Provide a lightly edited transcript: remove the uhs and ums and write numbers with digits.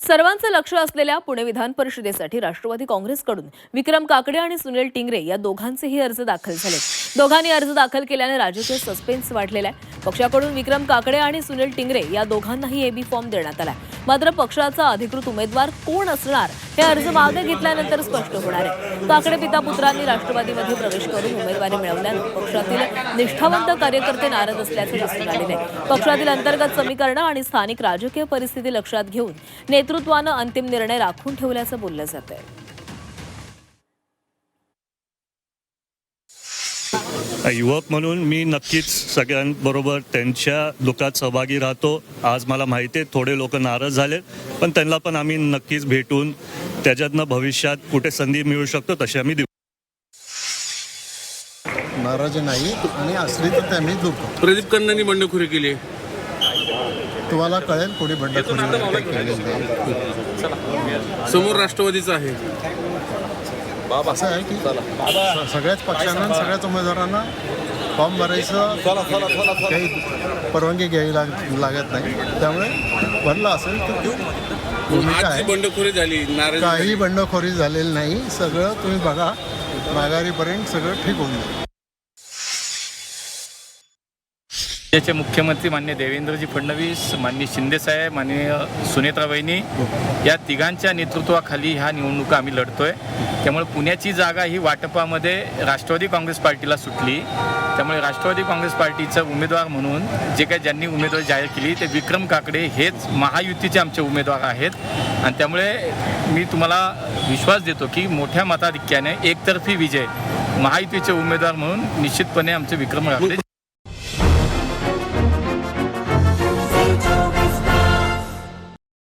सर्वांचं लक्ष असलेल्या पुणे विधान परिषदेसाठी राष्ट्रवादी काँग्रेसकडून विक्रम काकडे आणि सुनील टिंगरे या दोघांचेही अर्ज दाखल झाले। दोघांनी अर्ज दाखल केल्याने राजकीय सस्पेन्स वाढलेला आहे। पक्षाकडून विक्रम काकडे आणि सुनील टिंगरे या दोघांनाही एबी फॉर्म देण्यात आला। मात्र पक्षाचा अधिकृत उमेदवार कोण असणार हे अर्ज मागे घेतल्यानंतर स्पष्ट होणार आहे। काकडे पिता पुत्रांनी राष्ट्रवादीमध्ये प्रवेश करून उमेदवारी मिळवल्याने पक्षातील निष्ठावंत कार्यकर्ते नाराज असल्याचे दिसून आलेले आहे। पक्षातील अंतर्गत समीकरणं आणि स्थानिक राजकीय परिस्थिती लक्षात घेऊन नेतृत्वानं अंतिम निर्णय राखून ठेवल्याचं बोललं जातंय। युवक म्हणून मी नक्कीच सगळ्यांबरोबर त्यांच्या दुःखात सहभागी राहतो। आज मला माहिती आहे थोडे लोक नाराज झाले, पण त्यांना पण आम्ही नक्कीच भेटून त्याच्यातनं भविष्यात कुठे संधी मिळू शकतो तशी आम्ही देऊ। नाराज नाही आणि असली तर ते आम्ही देतो। प्रदीप कन्नांनी बंडखोरी केली, तुम्हाला कळेल कोणी बंडखोरी केली। समोर राष्ट्रवादीचं आहे। असं आहे की सगळ्याच पक्षांना सगळ्याच उमेदवारांना फॉर्म भरायचं काही परवानगी घ्यावी लागत नाही, त्यामुळे भरला असेल तर तो भूमिका आहे। बंडखोरी झाली, काही बंडखोरी झालेली नाही, सगळं तुम्ही बघा माघारीपर्यंत सगळं ठीक होऊन जाईल। राज्याचे मुख्यमंत्री माननीय देवेंद्रजी फडणवीस, माननीय शिंदेसाहेब, माननीय सुनेत्रा वहिनी या तिघांच्या नेतृत्वाखाली ह्या निवडणुका आम्ही लढतोय। त्यामुळे पुण्याची जागा ही वाटपामध्ये राष्ट्रवादी काँग्रेस पार्टीला सुटली। त्यामुळे राष्ट्रवादी काँग्रेस पार्टीचं उमेदवार म्हणून जे काही ज्यांनी उमेदवारी जाहीर केली ते विक्रम काकडे हेच महायुतीचे आमचे उमेदवार आहेत। आणि त्यामुळे मी तुम्हाला विश्वास देतो की मोठ्या मताधिक्याने एकतर्फी विजय महायुतीचे उमेदवार म्हणून निश्चितपणे आमचे विक्रम काकडे